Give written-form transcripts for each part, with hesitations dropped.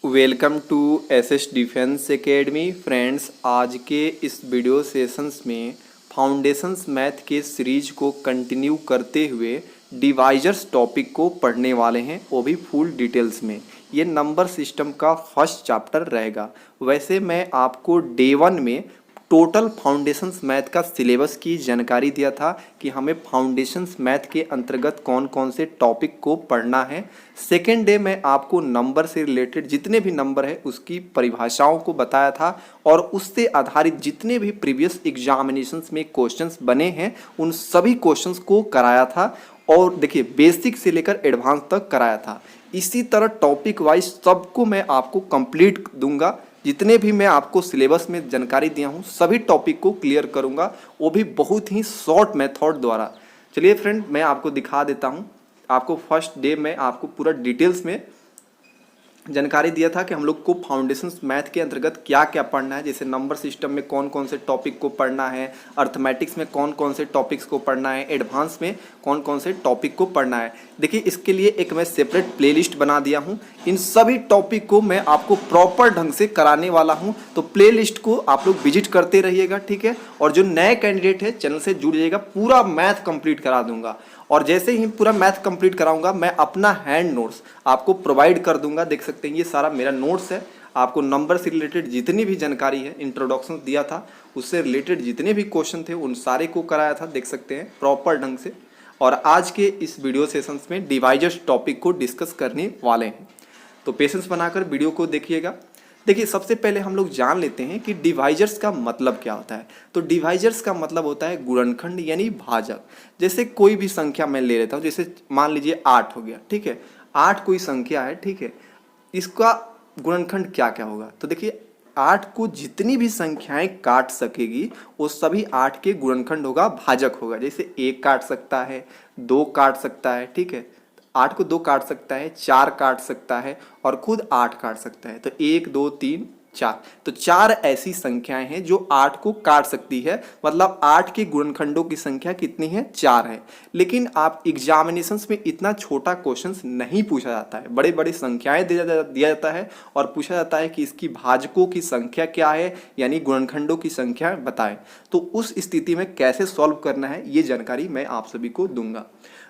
Welcome to SS defence academy friends. आज के इस वीडियो सेशंस में फाउंडेशंस मैथ के सीरीज को कंटिन्यू करते हुए डिवाइजर्स टॉपिक को पढ़ने वाले हैं, वो भी फुल डिटेल्स में। ये नंबर सिस्टम का फर्स्ट चैप्टर रहेगा। वैसे मैं आपको डे 1 में टोटल फाउंडेशंस मैथ का सिलेबस की जानकारी दिया था कि हमें फाउंडेशंस मैथ के अंतर्गत कौन कौन से टॉपिक को पढ़ना है। सेकेंड डे में आपको नंबर से रिलेटेड जितने भी नंबर है उसकी परिभाषाओं को बताया था और उससे आधारित जितने भी प्रीवियस एग्जामिनेशंस में क्वेश्चंस बने हैं उन सभी क्वेश्चंस को कराया था। और देखिए बेसिक से लेकर एडवांस तक कराया था। इसी तरह टॉपिक वाइज सबको मैं आपको कंप्लीट दूंगा। जितने भी मैं आपको सिलेबस में जानकारी दिया हूँ सभी टॉपिक को क्लियर करूँगा, वो भी बहुत ही शॉर्ट मेथड द्वारा। चलिए फ्रेंड, मैं आपको दिखा देता हूँ। आपको फर्स्ट डे में आपको पूरा डिटेल्स में जानकारी दिया था कि हम लोग को फाउंडेशंस मैथ के अंतर्गत क्या क्या पढ़ना है, जैसे नंबर सिस्टम में कौन कौन से टॉपिक को पढ़ना है, अर्थमेटिक्स में कौन कौन से टॉपिक्स को पढ़ना है, एडवांस में कौन कौन से टॉपिक को पढ़ना है। देखिए इसके लिए एक मैं सेपरेट प्लेलिस्ट बना दिया हूँ। इन सभी टॉपिक को मैं आपको प्रॉपर ढंग से कराने वाला हूँ, तो प्लेलिस्ट को आप लोग विजिट करते रहिएगा, ठीक है। और जो नए कैंडिडेट है चैनल से जुड़ जाइएगा, पूरा मैथ कंप्लीट करा दूंगा। और जैसे ही पूरा मैथ कंप्लीट कराऊंगा मैं अपना हैंड नोट्स आपको प्रोवाइड कर दूंगा। देख सकते हैं ये सारा मेरा नोट्स है। आपको नंबर से रिलेटेड जितनी भी जानकारी है, इंट्रोडक्शन दिया था उससे रिलेटेड जितने भी क्वेश्चन थे उन सारे को कराया था, देख सकते हैं प्रॉपर ढंग से। और आज के इस वीडियो सेशंस में डिवाइजर्स टॉपिक को डिस्कस करने वाले हैं, तो पेशेंस बनाकर वीडियो को देखिएगा। देखिए सबसे पहले हम लोग जान लेते हैं कि डिवाइजर्स का मतलब क्या होता है। तो डिवाइजर्स का मतलब होता है गुणनखंड यानी भाजक। जैसे कोई भी संख्या मैं ले लेता हूँ, जैसे मान लीजिए 8 हो गया, ठीक है। 8 कोई संख्या है, ठीक है। इसका गुणनखंड क्या क्या होगा, तो देखिए 8 को जितनी भी संख्याएं काट सकेगी वो सभी 8 के गुणनखंड होगा, भाजक होगा। जैसे 1 काट सकता है, 2 काट सकता है, ठीक है। 8 को 2 काट सकता है, 4 काट सकता है और खुद 8 काट सकता है। तो 1 2 3 4, तो 4 ऐसी संख्याएं हैं जो 8 को काट सकती है। मतलब 8 के गुणनखंडों की संख्या कितनी है, 4 है। लेकिन आप एग्जामिनेशंस में इतना छोटा क्वेश्चन नहीं पूछा जाता है, बड़े बड़े संख्याएं दिया जाता है और पूछा जाता है कि इसकी भाजकों की संख्या क्या है, यानी गुणनखंडों की संख्या बताएं। तो उस स्थिति में कैसे सॉल्व करना है ये जानकारी मैं आप सभी को दूंगा।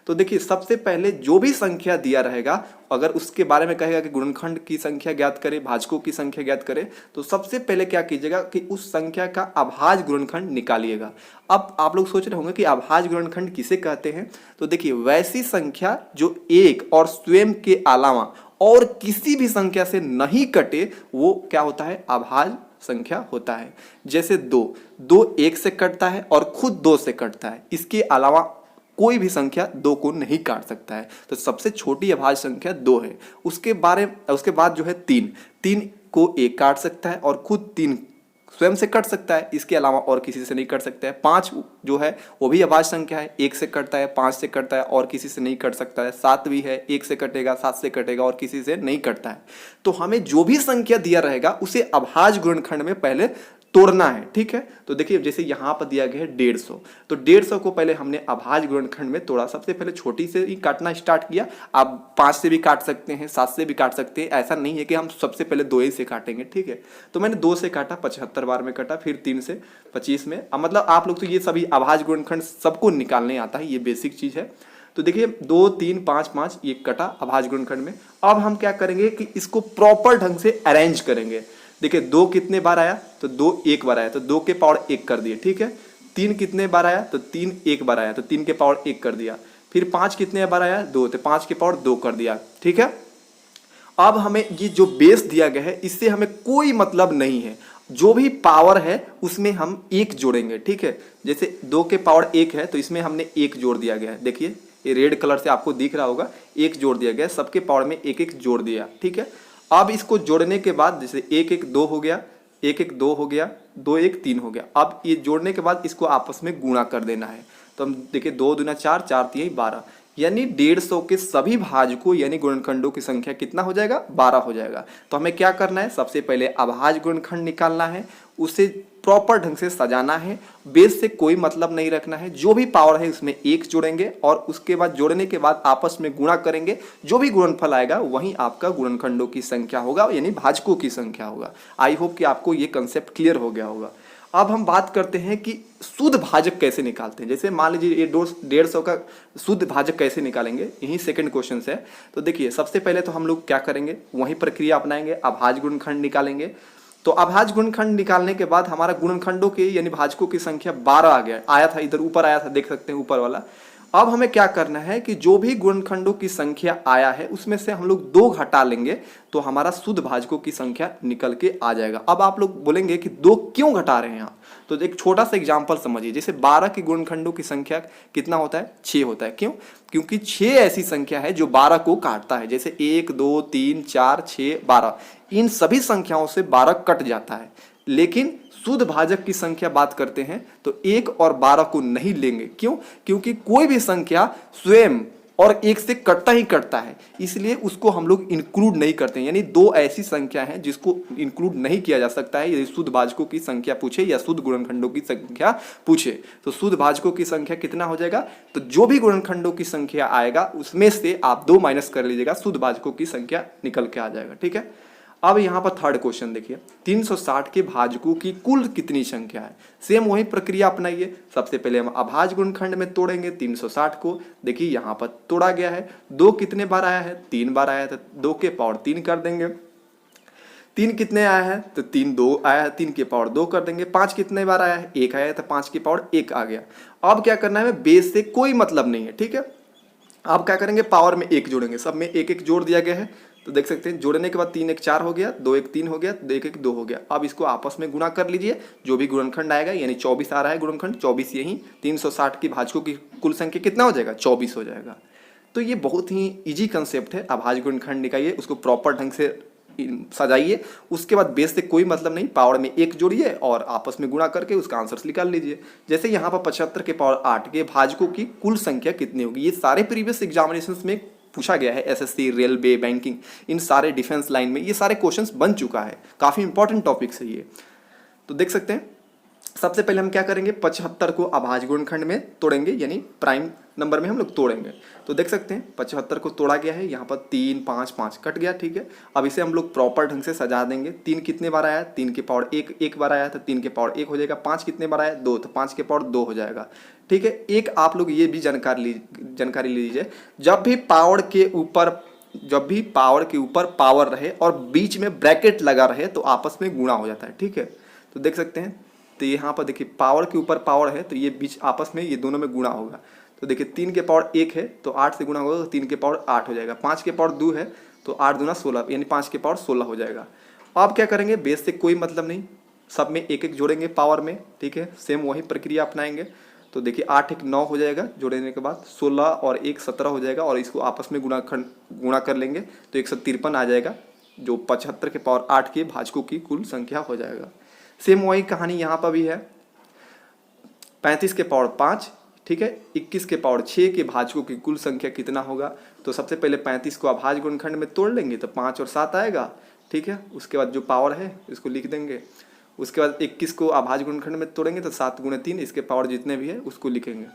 तो देखिए सबसे पहले जो भी संख्या दिया रहेगा, अगर उसके बारे में कहेगा कि गुणनखंड की संख्या ज्ञात करें, भाजकों की संख्या ज्ञात करें, तो सबसे पहले क्या कीजिएगा कि उस संख्या का अभाज्य गुणनखंड निकालिएगा। अब आप लोग सोच रहे होंगे कि अभाज्य गुणनखंड किसे कहते हैं। तो देखिए वैसी संख्या जो एक और स्वयं के अलावा और किसी भी संख्या से नहीं कटे वो क्या होता है, अभाज्य संख्या होता है। जैसे 2 1 से कटता है और खुद 2 से कटता है, इसके अलावा कोई भी संख्या 2 को नहीं काट सकता है। तो सबसे छोटी अभाज्य संख्या 2 है। उसके बाद जो है 3 को 1 काट सकता है और खुद 3 स्वयं से कट सकता है, इसके अलावा और किसी से नहीं कट सकता है। 5 जो है वो भी अभाज्य संख्या है, 1 से कटता है, 5 से कटता है और किसी से नहीं कट सकता है। 7 भी है, 1 से कटेगा, 7 से कटेगा और किसी से नहीं कटता है। तो हमें जो भी संख्या दिया रहेगा उसे अभाज्य गुणनखंड में पहले तोड़ना है, ठीक है। तो देखिए जैसे यहाँ पर दिया गया है 150, तो 150 को पहले हमने अभाज्य गुणनखंड में तोड़ा। सबसे पहले छोटी से ही काटना स्टार्ट किया। आप 5 से भी काट सकते हैं, 7 से भी काट सकते हैं, ऐसा नहीं है कि हम सबसे पहले 2 ही से काटेंगे, ठीक है। तो मैंने 2 से काटा, 75 बार में काटा, फिर 3 से 25 में। मतलब आप लोग तो ये सभी अभाज्य गुणनखंड सबको निकालने आता है, ये बेसिक चीज है। तो देखिए 2 3 5 5 ये कटा अभाज्य गुणनखंड में। अब हम क्या करेंगे कि इसको प्रॉपर ढंग से अरेंज करेंगे। देखिए 2 कितने बार आया, तो 2 एक बार आया, तो 2 के पावर 1 कर दिए, ठीक है। 3 कितने बार आया, तो 3 एक बार आया, तो 3 के पावर 1 कर दिया। फिर 5 कितने बार आया, 2, तो 5 के पावर 2 कर दिया, ठीक है। अब हमें ये जो बेस दिया गया है इससे हमें कोई मतलब नहीं है। जो भी पावर है उसमें हम 1 जोड़ेंगे, ठीक है। जैसे 2 के पावर 1 है तो इसमें हमने 1 जोड़ दिया गया है। देखिए ये रेड कलर से आपको दिख रहा होगा, 1 जोड़ दिया गया, सबके पावर में 1 1 जोड़ दिया, ठीक है। अब इसको जोड़ने के बाद जैसे 1 1 2 हो गया, 1 1 2 हो गया, 2 1 3 हो गया। अब ये जोड़ने के बाद इसको आपस में गुणा कर देना है। तो हम देखिए 2 दूना 4, 4 3 12, यानी 150 के सभी भाजकों यानी गुणनखंडों की संख्या कितना हो जाएगा, 12 हो जाएगा। तो हमें क्या करना है, सबसे पहले अभाज्य गुणनखंड निकालना है, उसे प्रॉपर ढंग से सजाना है, बेस से कोई मतलब नहीं रखना है, जो भी पावर है उसमें एक जोड़ेंगे और उसके बाद जोड़ने के बाद आपस में गुणा करेंगे, जो भी गुणनफल आएगा वही आपका गुणनखंडों की संख्या होगा यानी भाजकों की संख्या होगा। आई होप कि आपको ये कंसेप्ट क्लियर हो गया होगा। अब हम बात करते हैं कि शुद्ध भाजक कैसे निकालते हैं। जैसे मान लीजिए ये 150 का शुद्ध भाजक कैसे निकालेंगे, यही सेकंड क्वेश्चन है। तो देखिए सबसे पहले तो हम लोग क्या करेंगे, वही प्रक्रिया अपनाएंगे, अभाज्य गुणनखंड निकालेंगे। तो अभाज्य गुणनखंड निकालने के बाद हमारा गुणनखंडों के यानी भाजकों की संख्या 12 आ गया, आया था इधर ऊपर आया था, देख सकते हैं ऊपर वाला। अब हमें क्या करना है कि जो भी गुणनखंडों की संख्या आया है उसमें से हम लोग 2 घटा लेंगे तो हमारा शुद्ध भाजकों की संख्या निकल के आ जाएगा। अब आप लोग बोलेंगे कि 2 क्यों घटा रहे हैं आप, तो एक छोटा सा एग्जांपल समझिए। जैसे 12 के गुणनखंडों की संख्या कितना होता है, 6 होता है। क्यों, क्योंकि 6 ऐसी संख्या है जो 12 को काटता है। जैसे 1 2 3 4 6 12, इन सभी संख्याओं से 12 कट जाता है। लेकिन शुद्ध भाजक की संख्या बात करते हैं तो 1 और 12 को नहीं लेंगे। क्यों, क्योंकि कोई भी संख्या स्वयं और 1 से कटता ही कटता है, इसलिए उसको हम लोग इंक्लूड नहीं करते हैं। यानी 2 ऐसी संख्या हैं जिसको इंक्लूड नहीं किया जा सकता है यदि शुद्ध भाजकों की संख्या पूछे या शुद्ध गुणनखंडों की संख्या पूछे। तो शुद्ध भाजकों की संख्या कितना हो जाएगा, तो जो भी गुणनखंडों की संख्या आएगा उसमें से आप 2 माइनस कर लीजिएगा, शुद्ध भाजकों की संख्या निकल के आ जाएगा। ठीक है। अब यहाँ पर थर्ड क्वेश्चन देखिए, 360 के भाजकों की कुल कितनी संख्या है। सेम वही प्रक्रिया अपनाइए। सबसे पहले हम अभाज्य गुणनखंड में तोड़ेंगे 360 को। देखिए यहाँ पर तोड़ा गया है, 2 कितने बार आया है, 3 बार आया है, तो 2 के पावर 3 कर देंगे। 3 कितने आया है, तो 3 2 आया है, 3 के पावर 2 कर देंगे। 5 कितने बार आया है, 1 आया है, तो 5 के पावर 1 आ गया। अब क्या करना है, बेस से कोई मतलब नहीं है। ठीक है, अब क्या करेंगे, पावर में 1 जोड़ेंगे, सब में 1 1 जोड़ दिया गया है। तो देख सकते हैं जोड़ने के बाद 3 1 4 हो गया, 2 1 3 हो गया, 1 1 2 हो गया। अब इसको आपस में गुणा कर लीजिए, जो भी गुणनखंड आएगा, यानी 24 आ रहा है गुणनखंड, 24 यही 360 की भाजकों की कुल संख्या कितना हो जाएगा, 24 हो जाएगा। तो ये बहुत ही इजी कंसेप्ट है। अभाज्य गुणनखंड निकालिए, उसको प्रॉपर ढंग से सजाइए, उसके बाद बेस से कोई मतलब नहीं, पावर में 1 जोड़िए और आपस में गुणा करके उसका आंसर निकाल लीजिए। जैसे यहाँ पर 75 के पावर 8 के भाजकों की कुल संख्या कितनी होगी। ये सारे प्रीवियस एग्जामिनेशंस में पूछा गया है, एसएससी, रेलवे, बैंकिंग, इन सारे डिफेंस लाइन में ये सारे क्वेश्चंस बन चुका है, काफी इंपॉर्टेंट टॉपिक्स है ये। तो देख सकते हैं सबसे पहले हम क्या करेंगे, 75 को अभाज्य गुणनखंड में तोड़ेंगे, यानी प्राइम नंबर में हम लोग तोड़ेंगे। तो देख सकते हैं 75 को तोड़ा गया है, यहाँ पर 3 5 5 कट गया। ठीक है, अब इसे हम लोग प्रॉपर ढंग से सजा देंगे। 3 कितने बार आया, 3 के पावर 1 1 बार आया, तो 3 के पावर 1 हो जाएगा। 5 कितने बार आया, 2, तो 5 के पावर 2 हो जाएगा। ठीक है, एक आप लोग ये भी जानकारी लीजिए, जब भी पावर के ऊपर पावर रहे और बीच में ब्रैकेट लगा रहे तो आपस में गुणा हो जाता है। ठीक है, तो देख सकते हैं, तो यहाँ पर देखिए पावर के ऊपर पावर है तो ये बीच आपस में ये दोनों में गुणा होगा। तो देखिए 3 के पावर 1 है तो 8 से गुणा होगा तो 3 के पावर 8 हो जाएगा। 5 के पावर 2 है तो 8 दूना 16, यानी 5 के पावर 16 हो जाएगा। अब क्या करेंगे, बेस से कोई मतलब नहीं, सब में 1 1 जोड़ेंगे पावर में। ठीक है, सेम वही प्रक्रिया अपनाएंगे। तो देखिए 8 1 9 हो जाएगा, जोड़ने के बाद 16 और 1 17 हो जाएगा, और इसको आपस में गुणा कर लेंगे तो 153 आ जाएगा, जो 75 के पावर 8 के भाजकों की कुल संख्या हो जाएगा। सेम वही कहानी यहाँ पर भी है। 35 के पावर 5, ठीक है, 21 के पावर 6 के भाजकों की कुल संख्या कितना होगा। तो सबसे पहले 35 को अभाज्य गुणनखंड में तोड़ लेंगे तो 5 और 7 आएगा। ठीक है, उसके बाद जो पावर है इसको लिख देंगे। उसके बाद 21 को अभाज्य गुणनखंड में तोड़ेंगे तो 7 गुणे 3, इसके पावर जितने भी है उसको लिखेंगे।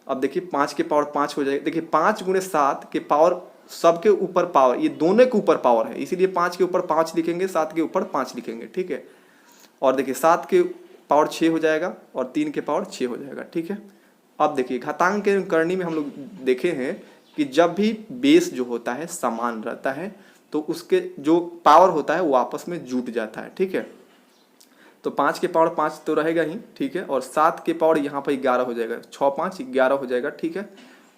अब देखिए 5 के पावर 5 हो जाएगा। देखिए 5 गुणे 7 के पावर, सबके ऊपर पावर, ये दोनों के ऊपर पावर है, इसीलिए 5 के ऊपर 5 लिखेंगे, 7 के ऊपर 5 लिखेंगे। ठीक है, और देखिए 7 के पावर 6 हो जाएगा और 3 के पावर 6 हो जाएगा। ठीक है, अब देखिए घातांक के करनी में हम लोग देखे हैं कि जब भी बेस जो होता है समान रहता है तो उसके जो पावर होता है वो आपस में जुट जाता है। ठीक है, तो 5 के पावर 5 तो रहेगा ही। ठीक है, और 7 के पावर यहाँ पर 11 हो जाएगा, 6 5 11 हो जाएगा। ठीक है,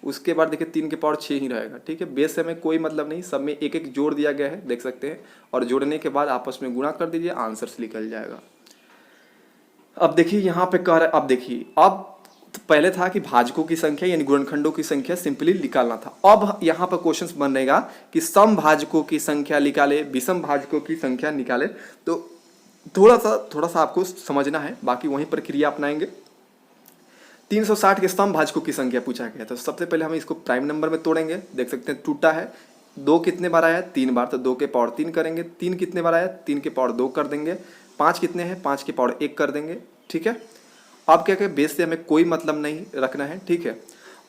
उसके बाद देखिए 3 के पावर 6 ही रहेगा। ठीक है, बेस से हमें कोई मतलब नहीं, सब में 1 1 जोड़ दिया गया है, देख सकते हैं, और जोड़ने के बाद आपस में गुणा कर दीजिए, आंसर निकल जाएगा। अब देखिए यहाँ पे कह रहा है, अब देखिए, अब तो पहले था कि भाजकों की संख्या यानी गुणनखंडों की संख्या सिंपली निकालना था। अब यहाँ पर क्वेश्चन बन रहेगा कि सम भाजकों की संख्या निकाले, विषम भाजकों की संख्या निकाले। तो थोड़ा सा आपको समझना है, बाकी वही प्रक्रिया अपनाएंगे। 360 के समभाजकों की संख्या पूछा गया। तो सबसे पहले हम इसको प्राइम नंबर में तोड़ेंगे। देख सकते हैं टूटा है, 2 कितने बार आया है 3 बार, तो 2 के पावर 3 करेंगे। 3 कितने बार आया, 3 के पावर 2 कर देंगे। 5 कितने हैं, 5 के पावर 1 कर देंगे। ठीक है, अब क्या कहें, बेस से हमें कोई मतलब नहीं रखना है। ठीक है,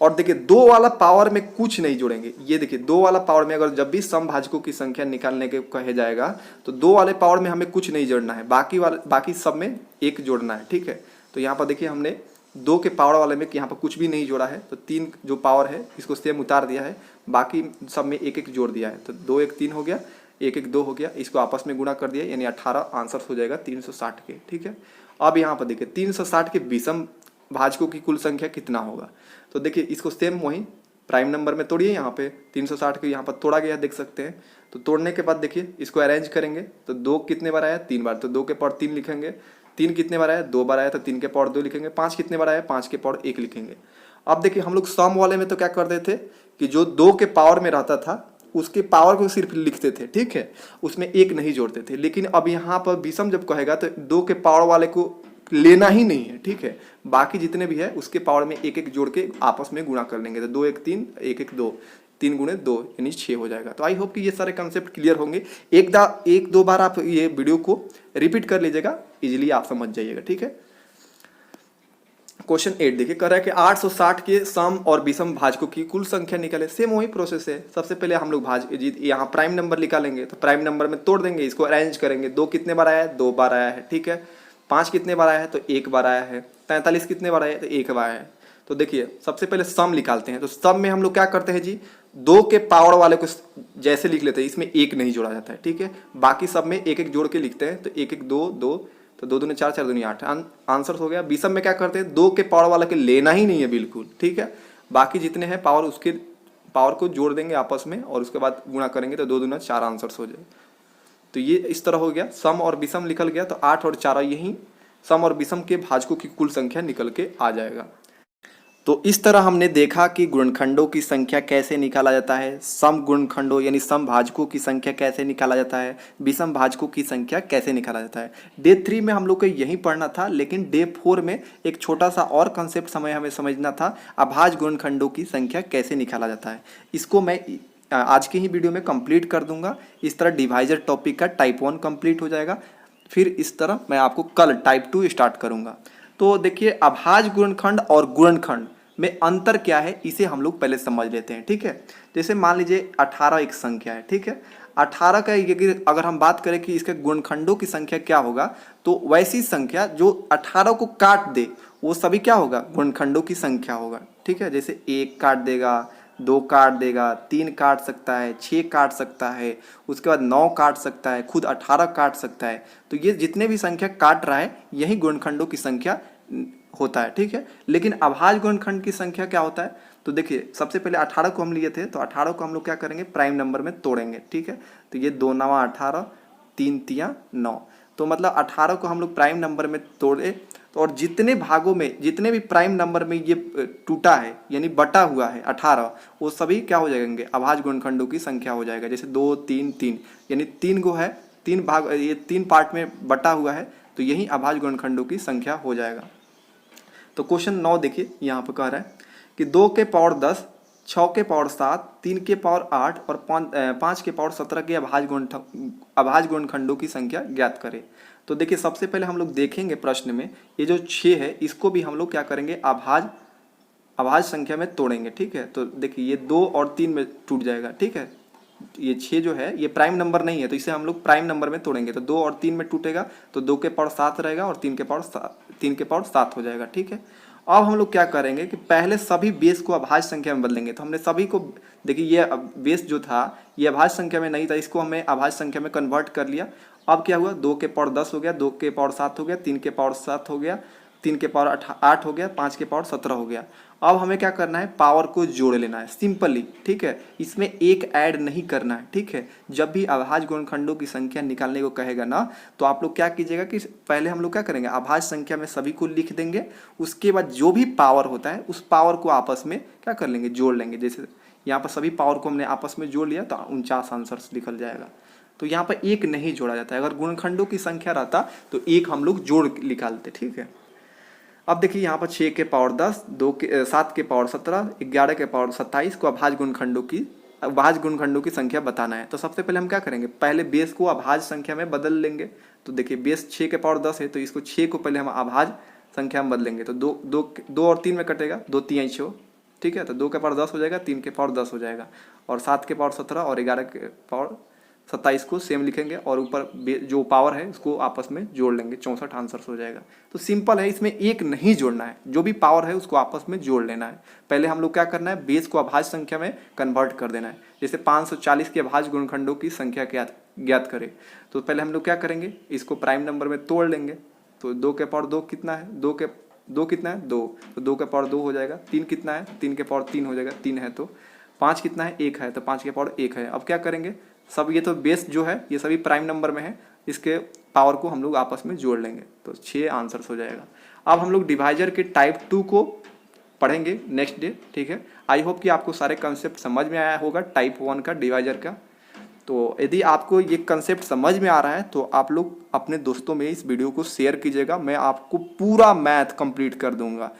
और देखिए 2 वाला पावर में कुछ नहीं जोड़ेंगे। ये देखिए 2 वाला पावर में अगर जब भी समभाजकों की संख्या निकालने के कहे जाएगा तो 2 वाले पावर में हमें कुछ नहीं जोड़ना है, बाकी सब में 1 जोड़ना है। ठीक है, तो यहाँ पर देखिए हमने 2 के पावर वाले में यहाँ पर कुछ भी नहीं जोड़ा है, तो 3 जो पावर है इसको सेम उतार दिया है, बाकी सब में 1 1 जोड़ दिया है। तो 2 1 3 हो गया, 1 1 2 हो गया, इसको आपस में गुणा कर दिया, यानी 18 आंसर हो जाएगा 360 के। ठीक है, अब यहाँ पर देखिए 360 के विषम भाजकों की कुल संख्या कितना होगा। तो देखिए इसको सेम वही प्राइम नंबर में तोड़िए। यहाँ पे 360 को यहाँ पर तोड़ा गया देख सकते हैं। तो तोड़ने के बाद देखिए इसको अरेंज करेंगे, तो 2 कितने बार आया 3 बार, तो 2 के पावर 3 लिखेंगे। 3 कितने बार आया 2 बार आया, तो 3 के पावर 2 लिखेंगे। 5 कितने बार आया 5 के पावर 1 लिखेंगे। अब देखिए हम लोग सम वाले में तो क्या करते थे कि जो 2 के पावर में रहता था उसके पावर को सिर्फ लिखते थे। ठीक है, उसमें 1 नहीं जोड़ते थे। लेकिन अब यहाँ पर विषम जब कहेगा तो 2 के पावर वाले को लेना ही नहीं है। ठीक है, बाकी जितने भी है उसके पावर में 1 1 जोड़ के आपस में गुणा कर लेंगे। तो 2 1 3 1 1 2, 3 गुणे 2 यानी 6 हो जाएगा। तो आई होप कि ये सारे कंसेप्ट क्लियर होंगे। एक दो बार आप ये वीडियो को रिपीट कर लीजिएगा, इजीली आप समझ जाइएगा। ठीक है, क्वेश्चन 8 देखिए, कह रहा है कि 860 के सम और विषम भाजकों की कुल संख्या निकाले। सेम वही प्रोसेस है। सबसे पहले हम लोग यहाँ प्राइम नंबर निकालेंगे, तो प्राइम नंबर में तोड़ देंगे, इसको अरेंज करेंगे। 2 कितने बार आया है 2 बार आया है। ठीक है, 5 कितने बार आया है तो 1 बार आया है। 43 कितने बार आया है तो 1 बार आया है। तो देखिए सबसे पहले सम निकालते हैं। तो सम में हम लोग क्या करते हैं जी, 2 के पावर वाले को जैसे लिख लेते हैं, इसमें 1 नहीं जोड़ा जाता है। ठीक है, बाकी सब में 1 1 जोड़ के लिखते हैं। तो 1 1 2 2, तो 2 दूनी 4 4 दूनी 8 आंसर हो गया। विषम में क्या करते हैं, 2 के पावर वाला के लेना ही नहीं है बिल्कुल। ठीक है, बाकी जितने हैं पावर उसके पावर को जोड़ देंगे आपस में और उसके बाद गुणा करेंगे, तो 2 दूना 4 आंसर हो जाए। तो ये इस तरह हो गया, सम और विषम निकल गया। तो 8 और 4 यही सम और विषम के भाजकों की कुल संख्या निकल के आ जाएगा। तो इस तरह हमने देखा कि गुणनखंडों की संख्या कैसे निकाला जाता है, सम गुणनखंडों यानी सम भाजकों की संख्या कैसे निकाला जाता है, विषम भाजकों की संख्या कैसे निकाला जाता है। डे 3 में हम लोग को यही पढ़ना था, लेकिन डे 4 में एक छोटा सा और कंसेप्ट हमें समझना था, अभाज्य गुणनखंडों की संख्या कैसे निकाला जाता है। इसको मैं आज की ही वीडियो में कंप्लीट कर दूंगा। इस तरह डिवाइजर टॉपिक का टाइप 1 कंप्लीट हो जाएगा। फिर इस तरह मैं आपको कल टाइप 2 स्टार्ट करूंगा। तो देखिए अभाज्य गुणनखंड और गुणनखंड में अंतर क्या है, इसे हम लोग पहले समझ लेते हैं। ठीक है, जैसे मान लीजिए 18 एक संख्या है। ठीक है, 18 का अगर हम बात करें कि इसके गुणनखंडों की संख्या क्या होगा, तो वैसी संख्या जो 18 को काट दे वो सभी क्या होगा, गुणनखंडों की संख्या होगा। ठीक है, जैसे 1 काट देगा, 2 काट देगा, 3 काट सकता है, 6 काट सकता है, उसके बाद 9 काट सकता है, खुद 18 काट सकता है। तो ये जितने भी संख्या काट रहा है यही गुणनखंडों की संख्या होता है। ठीक है, लेकिन अभाज्य गुणनखंड की संख्या क्या होता है, तो देखिए सबसे पहले 18 को हम लिए थे, तो 18 को हम लोग क्या करेंगे, प्राइम नंबर में तोड़ेंगे। ठीक है, तो ये 2 9 18, 3 3 9, तो मतलब 18 को हम लोग प्राइम नंबर में तोड़े, तो और जितने भागों में जितने भी प्राइम नंबर में ये टूटा है यानी बटा हुआ है 18, वो सभी क्या हो जाएंगे, अभाज्य गुणनखंडों की संख्या हो जाएगा। जैसे 2 3 3 यानी 3 गो है, 3 भाग, ये 3 पार्ट में बटा हुआ है, तो यही अभाज्य गुणनखंडों की संख्या हो जाएगा। तो क्वेश्चन 9 देखिए, यहाँ पर कह रहा है कि 2 के पावर 10, 6 के पावर 7, 3 के पावर 8 और 5 के पावर 17 के अभाज्य गुणनखंडों की संख्या ज्ञात करें। तो देखिए सबसे पहले हम लोग देखेंगे प्रश्न में ये जो 6 है इसको भी हम लोग क्या करेंगे, अभाज्य संख्या में तोड़ेंगे। ठीक है, तो देखिए ये 2 और 3 में टूट जाएगा। ठीक है, ये 6 जो है ये प्राइम नंबर नहीं है, तो इसे हम लोग प्राइम नंबर में तोड़ेंगे। तो 2 और 3 में टूटेगा, तो 2 के पावर 7 रहेगा और 3 के पावर 7 हो जाएगा। ठीक है, अब हम लोग क्या करेंगे कि पहले सभी बेस को अभाज्य संख्या में बदलेंगे। तो हमने सभी को, देखिए ये बेस जो था ये अभाज्य संख्या में नहीं था, इसको हमने अभाज्य संख्या में कन्वर्ट कर लिया। अब क्या हुआ, 2 के पावर 10 हो गया, 2 के पावर 7 हो गया, 3 के पावर 7 हो गया, 3 के पावर 8 हो गया, 5 के पावर 17 हो गया। अब हमें क्या करना है, पावर को जोड़ लेना है सिंपली। ठीक है, इसमें एक ऐड नहीं करना है। ठीक है, जब भी अभाज्य गुणनखंडों की संख्या निकालने को कहेगा ना, तो आप लोग क्या कीजिएगा कि पहले हम लोग क्या करेंगे, अभाज्य संख्या में सभी को लिख देंगे, उसके बाद जो भी पावर होता है उस पावर को आपस में क्या कर लेंगे, जोड़ लेंगे। जैसे यहाँ पर सभी पावर को हमने आपस में जोड़ लिया तो 49 आंसर निकल जाएगा। तो यहाँ पर एक नहीं जोड़ा जाता है, अगर गुणनखंडों की संख्या रहता तो एक हम लोग जोड़ निकालते। ठीक है, अब देखिए यहाँ पर 6 के पावर 10, 7 के पावर 17, 11 के पावर 27 को अभाज्य गुणनखंडों की संख्या बताना है। तो सबसे पहले हम क्या करेंगे, पहले बेस को अभाज्य संख्या में बदल लेंगे। तो देखिए बेस 6 के पावर 10 है, तो इसको 6 को पहले हम अभाज्य संख्या में बदलेंगे। तो दो और 3 में कटेगा, 2 3 6, ठीक है। तो 2 के पावर 10 हो जाएगा, 3 के पावर 10 हो जाएगा, और 7 के पावर 17 और 11 के पावर 27 को सेम लिखेंगे, और ऊपर जो पावर है उसको आपस में जोड़ लेंगे, 64 आंसर हो जाएगा। तो सिंपल है, इसमें एक नहीं जोड़ना है, जो भी पावर है उसको आपस में जोड़ लेना है। पहले हम लोग क्या करना है, बेस को अभाज्य संख्या में कन्वर्ट कर देना है। जैसे 540 के अभाज्य गुणनखंडों की संख्या ज्ञात करें, तो पहले हम लोग क्या करेंगे, इसको प्राइम नंबर में तोड़ लेंगे। तो 2 के पावर 2 कितना है, 2 कितना है 2, तो 2 के पावर 2 हो जाएगा। 3 कितना है, 3 के पावर 3 हो जाएगा, 3 है। तो 5 कितना है, 1 है, तो 5 के पावर 1 है। अब क्या करेंगे, सब ये तो बेस जो है ये सभी प्राइम नंबर में है, इसके पावर को हम लोग आपस में जोड़ लेंगे, तो 6 आंसर्स हो जाएगा। अब हम लोग डिवाइजर के टाइप 2 को पढ़ेंगे नेक्स्ट डे, ठीक है। आई होप कि आपको सारे कंसेप्ट समझ में आया होगा टाइप 1 का डिवाइजर का। तो यदि आपको ये कंसेप्ट समझ में आ रहा है तो आप लोग अपने दोस्तों में इस वीडियो को शेयर कीजिएगा, मैं आपको पूरा मैथ कंप्लीट कर दूंगा,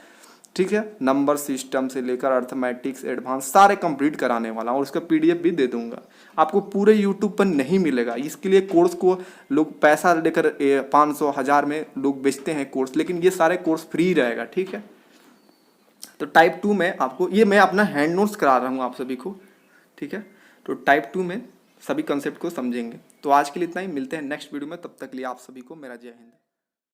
ठीक है। नंबर सिस्टम से लेकर अर्थमेटिक्स एडवांस सारे कंप्लीट कराने वाला हूँ, और उसका पीडीएफ भी दे दूंगा। आपको पूरे यूट्यूब पर नहीं मिलेगा, इसके लिए कोर्स को लोग पैसा लेकर 500 1000 में लोग बेचते हैं कोर्स, लेकिन ये सारे कोर्स फ्री रहेगा, ठीक है। तो टाइप 2 में आपको ये मैं अपना हैंड नोट्स करा रहा हूँ आप सभी को, ठीक है। तो टाइप 2 में सभी कंसेप्ट को समझेंगे। तो आज के लिए इतना ही, मिलते हैं नेक्स्ट वीडियो में, तब तक के लिए आप सभी को मेरा जय हिंद।